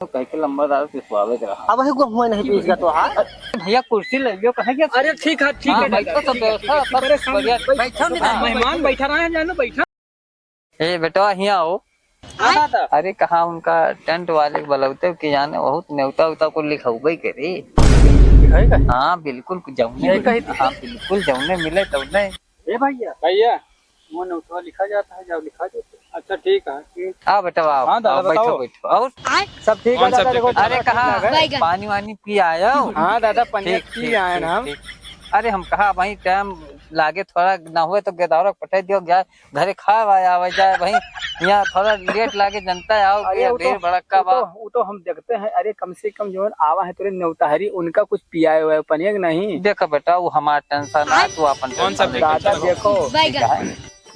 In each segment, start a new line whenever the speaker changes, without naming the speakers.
तो कह के लंबादार पिसवावे के रहा।
अब है हुआ नहीं पीस का तो हां
भैया कुर्सी ले लियो कहे क्या।
अरे ठीक है
बैठो सब व्यवस्था सब बढ़िया
बैठो नहीं मेहमान बैठा रहे हैं जानो बैठा।
ए बेटा यहाँ आओ। अरे कहा उनका टेंट वाले बलौते कि जाने बहुत न्योता उता को लिखौबे करे। हाँ बिल्कुल जौने हाँ बिल्कुल जौने मिले तौने।
ए भैया वो न्योता लिखा जाता है जाओ लिखा जाता है। अच्छा ठीक है
आ बेटा आओ।
हाँ, दादा,
बैठो बैठो और
सब ठीक है दादा। देखो
अरे कहा पानी वानी पी आयो।
हाँ दादा पानी पी आए ना हम।
अरे हम कहा भाई टाइम लागे थोड़ा ना हुए तो गेदारक पटे दियो गया घरे खा आवे जाए भाई यहाँ थोड़ा लेट लागे जनता आओ ढेर बड़का बा।
वो तो हम देखते हैं। अरे कम से कम जो आवा है तेरे न्योताहरी उनका कुछ पियाए हुआ है पनिया नहीं।
देखो बेटा वो हमारा टेंशन है तू अपन
दादा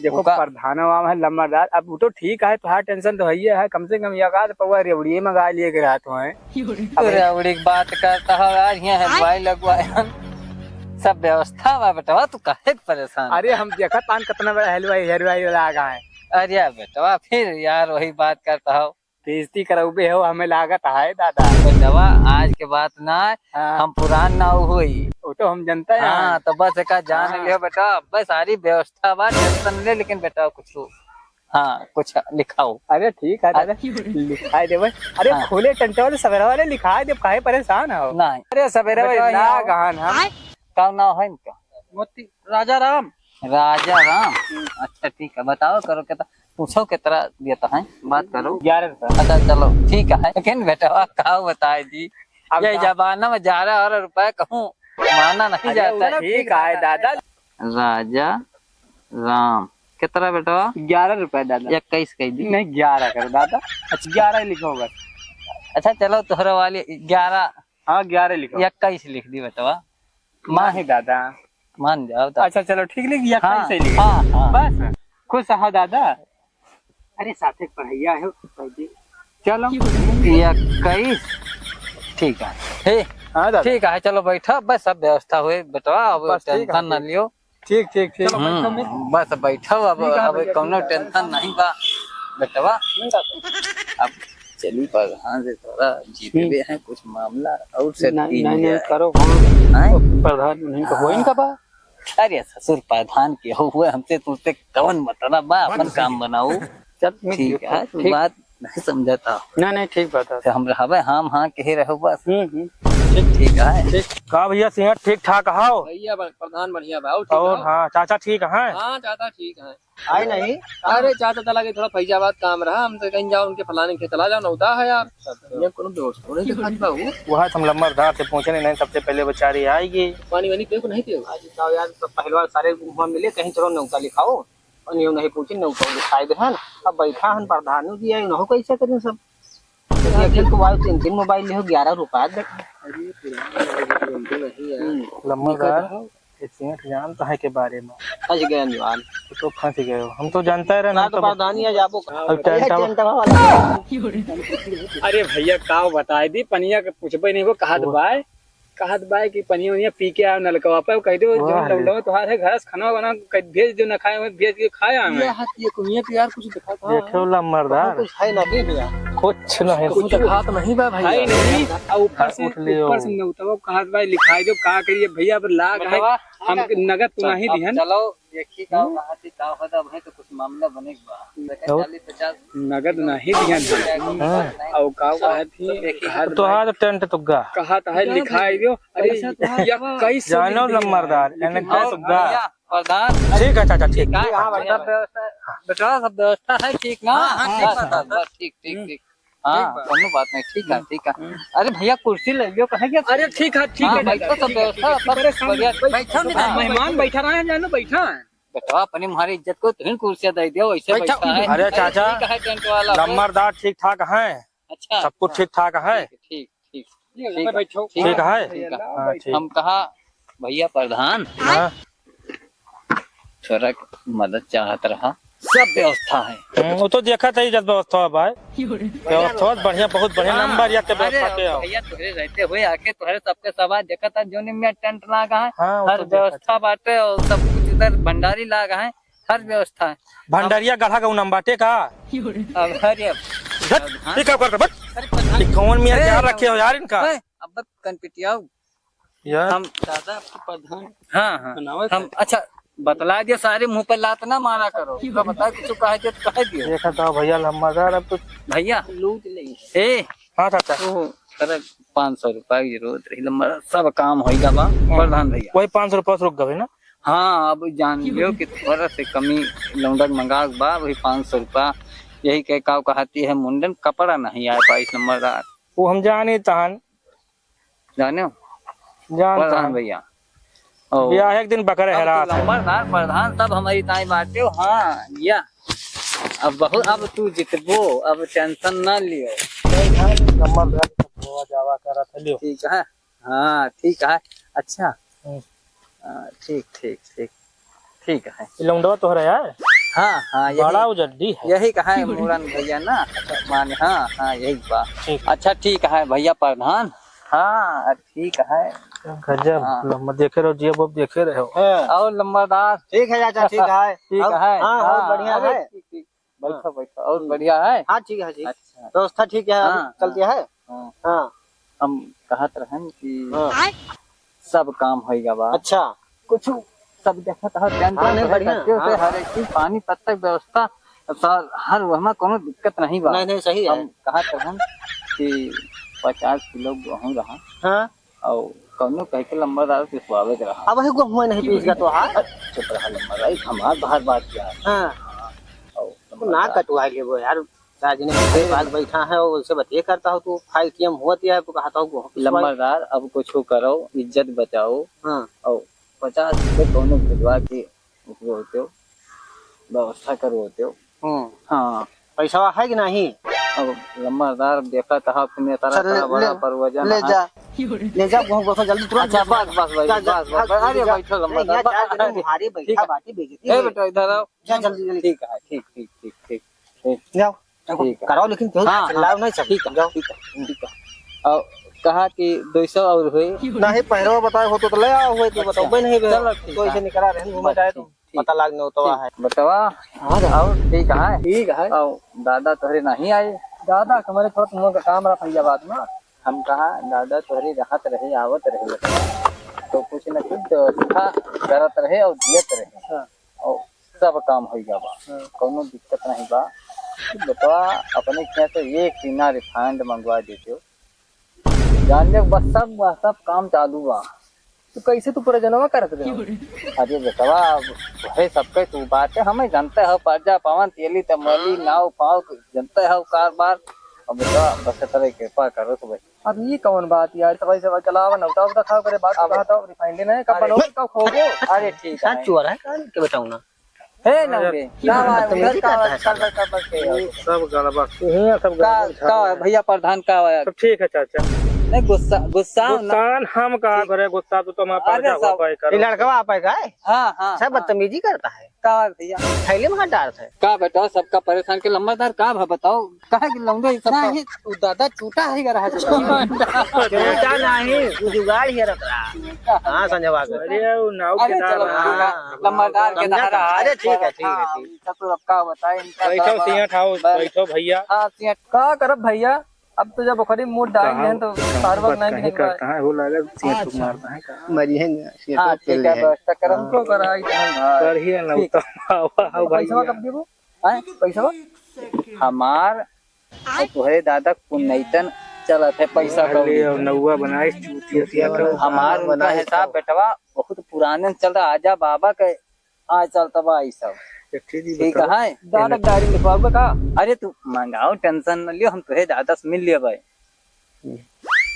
देखो प्रधान है लंबादार। अब वो तो ठीक है तो टेंशन तो है कम से कम एक पवा रेवड़ी मंगा लिए के रात है।
रेवड़ी की बात करता है यार यहाँ हलवाई लगवाए सब व्यवस्था बा बेटा तू काहे परेशान।
अरे हम देखा तान कितना बड़ा हलवाई लगा है। अरे
बेटा फिर यार वही बात करता हो
बेइज्जती कराऊबे हो हमें लागत है दादा।
बेटा आज के बात ना हम पुरान ना हुई
वो तो हम जनता है।
हाँ तो बस एक जान लियो बेटा बस सारी व्यवस्था बा टेंशन ले लेकिन बेटा कुछ हाँ कुछ लिखाओ।
अरे ठीक है दादा लिखाई दे। अरे हाँ। खोले टेंट वाले सवेरा वाले लिखाई दे काहे परेशान हो।
नहीं
अरे सवेरा वाले ना गहन है
का नाम है इनका
मोती राजा राम। अच्छा
ठीक है बताओ करो क्या पूछो कितना देता है बात करो।
11 रुपए।
अच्छा चलो ठीक है लेकिन बेटा कहा बताए जी ये जमाना में 11 रुपए कहूँ माना नहीं जाता।
ठीक है दादा।
राजा राम कितना बेटा
11 रुपए दादा।
21 कह दी
नहीं 11 कर दादा। अच्छा 11 लिखो बस।
अच्छा चलो तोहरा वाली 11।
हाँ 11 लिखो।
21 लिख दी बेटा
माँ है दादा
मान जाओ।
अच्छा चलो ठीक लिख 21
हाँ,
से लिख।
हाँ,
बस खुश हो दादा। अरे साथे पढ़ैया है चलो
21 ठीक है।
हाँ
ठीक है चलो बैठो बस सब व्यवस्था हुई बेटा अब टेंशन न लियो।
ठीक ठीक ठीक
बस बैठो अब कोनो टेंशन नहीं बा बेटवा। अब चली प्रधान से थोड़ा जीते भी है कुछ मामला और से
नहीं करो प्रधान नहीं कहो इनका बा।
अरे ससुर प्रधान के हुए हमसे तुझसे कौन मतलब बा अपन काम बनाओ। चल ठीक है तू बात नहीं समझता।
नहीं ठीक बात है
हम रहबे हम हाँ कहे रहो बस।
ठीक है। का भैया सिंह ठीक ठाक हो
भैया प्रधान बढ़िया बा
और हाँ चाचा ठीक है।
हाँ चाचा ठीक है।
आए नहीं।
अरे चाचा चला गए थोड़ा फैजाबाद काम रहा हम तो कहीं जाओ उनके फलाने के चला जाओ नौता है यार ये कोनो दोस्त होने के खाली बाबू
वहाँ हम लंबरदार से पहुँचे नहीं सबसे पहले बेचारी आएगी।
पानी वानी पे को नहीं पियो
आज यार पहले बार सारे वहाँ मिले कहीं चलो नौका लिखाओ और नहीं पूछे नौका लिखाई दे। अब बैठा हन प्रधान जी आई न कैसे करें सब को वाई 3 मोबाइल ले 11 रुपया
लंबरदार जानता है के बारे में
फंस गए निवाल
तो फंस गए हो हम तो जानता है ना
तो प्रधान ही जाबो।
अरे भैया का बताए दी पनिया के पूछबे नहीं वो कहत बाय कि पनिया वनिया पी के आओ नलकवा पे कह दो जो लो तुम्हारे है घर खाना बना भेज दो ना खाए हुए भेज के खाया हमें
ये कुनिया के यार कुछ दिखा था
देखो लंबरदार
कुछ है नहीं भैया
कुछ नहीं
कुछ हाथ नहीं बा भाई
है नहीं और ऊपर से नौतवा कहत बाय लिखाई दो का करिए भैया पर लाग है हम नगद तो नहीं दिहन।
चलो देखी का कहती का होता भाई तो कुछ मामला बनेगा 40-50
नगद नहीं दिहन और का कहती तो हां टेंट तुगा कहत है लिखाई दो। अरे या कैसे जानो लंबरदार एने का तुगा
प्रधान
ठीक है चाचा ठीक है।
हां बेटा सब व्यवस्था है ठीक ना। ठीक ठीक ठीक हाँ कोनो बात नहीं ठीक है। अरे भैया कुर्सी ले लियो कहे क्या।
अरे ठीक है
बैठो सब व्यवस्था
बैठो मेहमान बैठा रहे हैं जानो बैठा है
बेटा अपनी हमारी इज्जत को तुम कुर्सियां दे दियो वैसे बैठा है।
अरे चाचा
टेंट वाला
लंबरदार ठीक ठाक है।
अच्छा
सब कुछ ठीक ठाक है।
ठीक
बैठो ठीक है।
हम कहा भैया प्रधान थोड़ा मदद चाहत रहा सब व्यवस्था है
वो तो देखा था जब व्यवस्था भाई व्यवस्था बहुत बढ़िया नंबर या के व्यवस्था के
भैया तुहरे रहते हुए आके तुहरे सबके सवाल देखा था जो में टेंट लगा है हर
तो
व्यवस्था बाटे और सब कुछ उधर भंडारी लगा है हर व्यवस्था है।
भंडारिया गढ़ा का नंबर बाटे का
अब
ये क्या करता बट ये कौन मियां क्या रखे हो यार इनका
अब कनपिटियाओ
यार।
हम दादा आपको प्रधान। हाँ हम अच्छा बतला दिया, सारे मुंह पर लात ना मारा करो। तो बता कुछ कहे दियो तो कहे दियो।
देखा था भैया लंबादार अब तो।
भैया
लूट ले
ए
हाँ चाचा
अरे 500 रुपया की जरूरत रही, लंबा सब काम होगा बा प्रधान भैया।
वही 500 रुपया रुक गए ना।
हाँ अब जान लियो कि थोड़ा से कमी लौंडक मंगा बा, वही 500 रुपया यही कह का कहती है मुंडन कपड़ा नहीं आए पाइस नंबरदार।
वो हम जाने तहन
जाने हो
जान
प्रधान भैया
ब्याह एक दिन बकरे है रात
नंबरदार प्रधान सब हमारी ताई बाटे हो। हाँ या अब बहुत अब तू जितबो, अब टेंशन ना लियो।
नंबरदार जावा कर रहा था लियो।
ठीक है हाँ ठीक है अच्छा ठीक ठीक ठीक ठीक है।
लौंडवा तो है यार।
हाँ हाँ
बड़ा उजड्डी है।
यही कहा है मुरन भैया ना माने। हाँ हाँ यही बात। अच्छा ठीक है भैया प्रधान। हाँ ठीक है
गजब लम्बा देखे रहो जी अब देखे रहे हो।
और लंबादार
ठीक है चाचा ठीक है
ठीक है
हाँ बहुत बढ़िया है।
बैठो बैठो और बढ़िया है।
हाँ ठीक है ठीक
अच्छा
व्यवस्था ठीक है
हाँ,
चलती है।
हाँ,
हाँ
हम कहत रहन कि
हाँ
सब काम होगा बा।
अच्छा
कुछ सब देखत है टेंशन
नहीं, बढ़िया, हाँ।
हर एक चीज पानी पत्ता की व्यवस्था हर वहाँ कोनो दिक्कत नहीं बा।
नहीं सही है।
हम कहत रहन कि 50 किलो गेहूँ रहा
हाँ
और कौनो कह के लंबादार के स्वागत रहा।
अब वही हुआ नहीं पीस का तो हाँ
चुप रहा लंबादार हमार बाहर बात किया है।
हाँ
और
ना कटवा ले वो यार राजने में बात बैठा है और उससे बतिए करता हो तू फाइट हुआ है तो कहता हूँ
लंबादार अब कुछ करो इज्जत बचाओ।
हाँ
और 50 किलो दोनों भिजवा के होते हो व्यवस्था करो होते हो। हाँ
पैसा है कि नहीं।
अब लंबादार देखा था अपने तरह बड़ा पर वजन
ले जा बहुत जल्दी तुरंत।
अच्छा बस बस भाई बस अरे बैठो लंबादार
तुम्हारी बैठा बाटी बेइज्जती
ए बेटा इधर आओ
जा जल्दी
ठीक है ठीक ठीक ठीक ठीक ठीक
जाओ
ठीक है
कराओ लेकिन
हाँ,
चिल्लाओ नहीं सब
ठीक है ठीक है ठीक है। और कहा कि 200 और हुए
नहीं पहरो बताए हो तो ले आओ हुए तो बताओ नहीं
चलो ठीक
तो ऐसे निकला रहे घूमा जाए तो पता लागने होता है
बतवा और ठीक है और दादा तोहरे नहीं आए।
दादा हमारे थोड़ा तुम लोग का काम रहा भैया बात में।
हम कहा दादा तोहरे रहत रहे आवत रहे तो कुछ न कुछ व्यवस्था करत रहे और दियत रहे और सब काम हो बा कोनो दिक्कत नहीं बा। बतवा अपने क्या तो एक टीना रिफाइंड मंगवा देते हो जान ले बस सब काम चालू बा।
तो कैसे तू पूरा जनवा करत रहे।
अरे बेटवा है सबके तू बात है हमें जानते हो पर्जा पवन तेली तमली नाव पाव जानते हो कारबार। अब बेटा बस तरह कृपा करो तो भाई।
अब ये कौन बात यार सब ऐसे चलावा ना उताव खाओ करे बात कहा था रिफाइंड नहीं कब बनोगे कब खोगे।
अरे ठीक है
चुआ है क्या बताऊं ना
है ना रे क्या बात उधर का
सब गड़बड़ सब
का भैया प्रधान का
सब ठीक है चाचा।
नहीं गुस्सा गुस्सा
गुस्सान हम कहा करे गुस्सा तो तुम
ये लड़का आप है क्या
हाँ हाँ
सब बदतमीजी करता है
का भैया
थैले में हाथ डालता है
का बेटा सबका परेशान के लंबादार का भा बताओ कहा कि लौंडा इतना ही दादा टूटा है रहा
बेटा नहीं जुगाड़ ही रख रहा। हाँ संजय
अरे वो नाव के
चलो लंबादार के दहरा।
अरे ठीक है ठीक है ठीक
तो अब का बताए
बैठो सिंह ठाओ बैठो भैया।
हाँ सिंह
का करब भैया अब तो जब बखरी मोट डाल हैं तो सारवक नहीं
करता है वो लगा सिंह ठुक मारता है
मरी है
हाँ ठीक है व्यवस्था कर
हमको कराई
कर ही ना तो
पैसा कब देबो पैसा
हमार तोहरे दादा पुनैतन चलत है पैसा
और नौवा बनाए चूतिया
हमार उनका हिसाब बेटवा बहुत पुराने चल रहा आजा बाबा के आज चलता बा ये सब ठीक है।
दादा गाड़ी लिखवाओगे का।
अरे तू मंगाओ टेंशन न लियो हम तुहे दादा से मिल लिया भाई।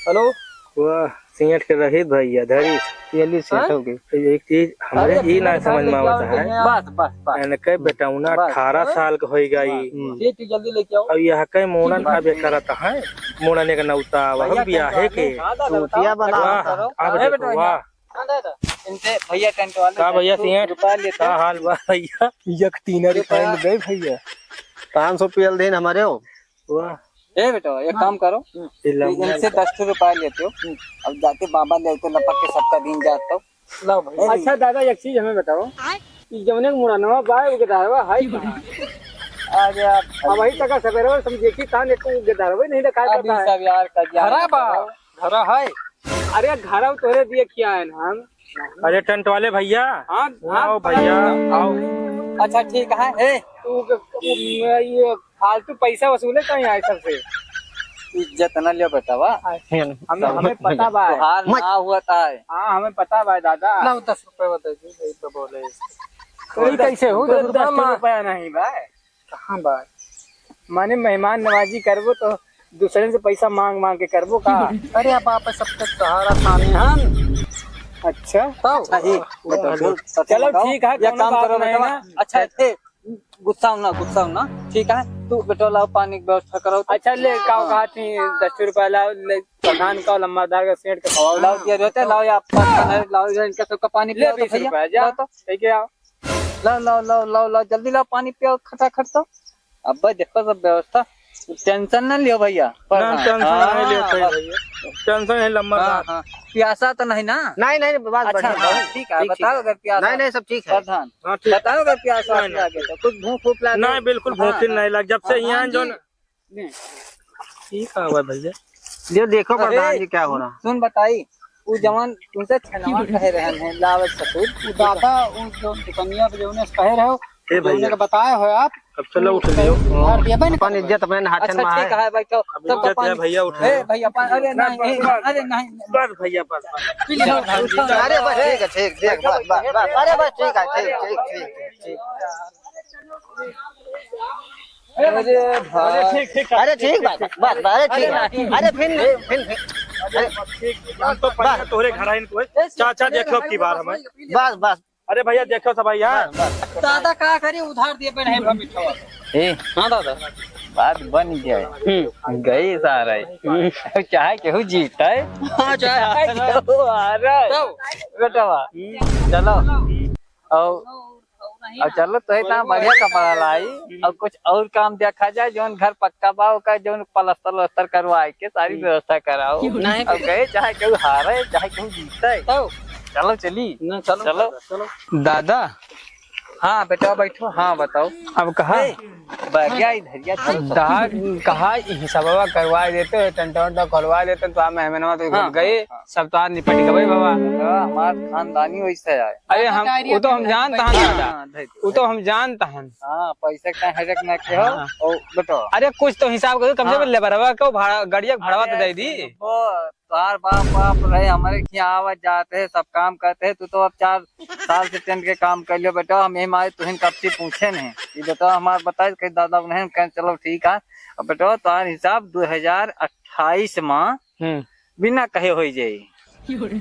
हेलो
वाह सिंह के रही भैया धरी
तेली से हो गई
एक चीज हमारे ये ना समझ में आता है
बस बस बस
मैंने कई बेटाउना 18 साल का हो गई
ये तू जल्दी लेके आओ।
और यह कई मोड़न अबे करता है मोड़ने का नौता वह बियाह है के
चूतिया बना
अब देखो वाह
इनसे भैया टेंट वाले
का भैया सिंह
रुपया लेते
का हाल बा भैया एक टीना रिफाइंड दे भैया
500 पीएल देन हमारे हो।
वाह
ए बेटा एक काम करो इनसे 10 रुपया लेते हो अब जाके बाबा ले तो लपक के सबका दिन जाता हो
लो भाई।
अच्छा दादा एक चीज हमें बताओ जमने मुड़ानवा बाय के दावा हाय
अरे आप
अब वही तक सवेरे समझे कि तान एक गदरवे नहीं दिखाई
अभी
पड़ता है।
सब यार का
घरा बा घरा है। अरे घरा तोरे दिए किया है ना हम।
अरे टेंट वाले भैया,
हाँ
आओ भैया आओ।
अच्छा ठीक है। ए
ये फालतू पैसा वसूले कहीं आए सबसे।
इज्जत न लियो बेटा वा
हमें पता बा।
हार ना हुआ था।
हाँ हमें पता बा दादा।
10 रुपए बता दी तो बोले
कोई कैसे हो 10
रुपया
रुपया नहीं बा। कहाँ बा माने मेहमान नवाजी करबो तो दूसरे से पैसा मांग मांग के करबो का।
अरे अब आप सबके सहारा थाने हम।
अच्छा
अच्छा
चलो ठीक है
ये काम करो
नहीं
बेटा।
ना।
अच्छा थे गुस्सा ना ठीक है। तू बेटा लाओ पानी की व्यवस्था करो।
अच्छा ले कहा थी 10 रुपया लाओ प्रधान का लम्बादार का सेठ का खवाओ
लाओ दिया रहते लाओ या लाओ इनका सबका पानी
ले
पियो तो
20 रुपया
भैया
जा
लाओ तो
लेके आओ।
लाओ जल्दी लाओ पानी पियो खटाखट तो। अब भाई देखो सब व्यवस्था टेंशन न लियो भैया।
टेंशन नहीं लियो भैया, टेंशन नहीं लम्बा।
हाँ प्यासा तो नहीं ना।
नहीं नहीं बात
अच्छा
बढ़िया
ठीक है बताओ अगर प्यासा
नहीं नहीं सब ठीक है।
प्रधान
हाँ ठीक।
बताओ अगर प्यासा लगे तो कुछ भूख भूख लगे।
नहीं बिल्कुल भूखी नहीं लग जब से यहाँ जो
नहीं।
ठीक है हुआ भैया।
ये देखो प्रधान जी क्या हो रहा।
सुन बताई वो जवान तुमसे छनवा कह रहे हैं लावत ससुर
दादा उन जो दुकानिया पे जो कहे रहे हो
ए भैया
बताए हो आप।
अब चलो उठ लियो।
अपन इज्जत अपने हाथ
अच्छा
में
ठीक है भाई तो
अब इज्जत है भैया उठ
ए
लियो।
भैया अरे नहीं
बस भैया बस
अरे बस ठीक है ठीक ठीक बस अरे बस ठीक है ठीक
अरे भाई
अरे ठीक बस अरे ठीक अरे फिर
हम तो पहले तोरे घर आइन को चाचा देखो की बार हमें।
बस
अरे भैया देखो सब यहाँ
दादा का करी उधार दिए पे नहीं मिठा।
ए
हाँ दादा
बात बन गया गई सारा चाहे केहू जीता है
हाँ चाहे
केहू हारा है बेटवा चलो और चलो तो इतना बढ़िया कपड़ा लाई और कुछ और काम देखा जाए जो घर पक्का बा का जो प्लास्टर व्लस्तर करवाए के सारी व्यवस्था कराओ और गए चाहे केहू हारे चाहे केहू जीता है चलो चली चलो
दादा।
हाँ बेटा बैठो। हाँ बताओ
अब कहा
बढ़िया इधर
कहा हिसाबा करवा देते टेंट करवा देते तो आप मेहमान तो गए सब तो निपट गए बाबा।
हमारा खानदानी वैसे है।
अरे हम वो तो हम जानता हैं वो तो हम जानता हैं।
हाँ पैसे का हजक न के हो और बेटो
अरे कुछ तो हिसाब करो कम से कम लेबरवा को भाड़ा गाड़िया भाड़ा तो दे दी।
वो तार बाप रहे हमारे यहाँ आवत जाते हैं सब काम करते हैं। तू तो अब 4 साल से टेंट के काम कर लियो बेटा। हम हमारे तुम कब से पूछे नहीं ये बेटा हमारे बताए कहीं दादा नहीं कहें चलो ठीक है। अब बेटा तार हिसाब 2028 में बिना कहे हो जाये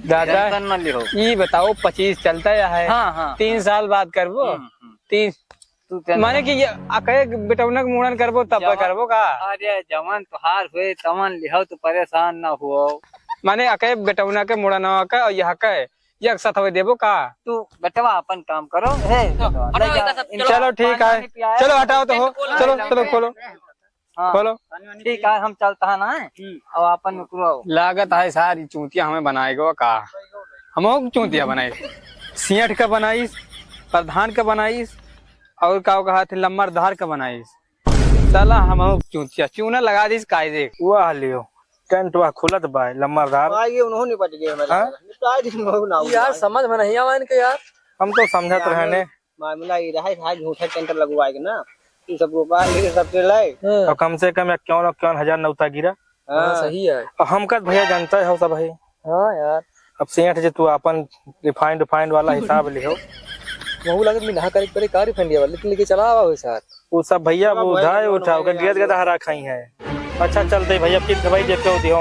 दादा
टेंशन न लियो।
ये बताओ 25 चलता है।
हाँ
3 साल बाद करबो 3
तू
माने कि ये अकए बेटौना के मुड़न करबो तब करबो का।
अरे जवान तुहार हुए तमन लिहो तो परेशान न हुओ।
माने अकए बेटौना के मुड़न का और यह के एक साथ हो देबो का।
तू बेटवा अपन काम करो।
चलो ठीक है चलो हटाओ तो हो चलो चलो खोलो खोलो
ठीक है हम चलता है ना और अपन निकलो।
लागत है सारी चूतिया हमें बनाएगा का। हम चूतिया बनाई सियठ का बनाईस प्रधान का बनाईस और का कहा थे लम्बरधार का बनाईस। साला हम चूतिया चूना लगा दीस कायदे
वाह लियो टेंट वह खुलत बा लम्बादार।
आगे उन्होंने निपट गए
यार समझ में नहीं आवा इनके यार।
हम तो समझत रहने
मामला ये रहा है झूठा टेंटर लगवाएगा ना इन सबको बाहर लेके सब लाए
और कम से कम 51 हजार नौता गिरा।
सही है।
और हम का भैया जानता है सब भाई।
हाँ यार
अब सेठ जे तू अपन रिफाइंड वाला हिसाब लिहो
वहू लागत में नहा करे परे कार फंडिया वाले लेके चला आवा हो साथ
वो सब भैया वो उठाओ गेद गदा हरा खाई है। अच्छा चलते भैया फिर भाई देखो दियो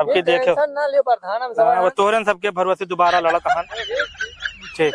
अब की देखो
ना लियो प्रधान हम सब
तोरन सबके भरोसे दोबारा लड़त हन ठीक।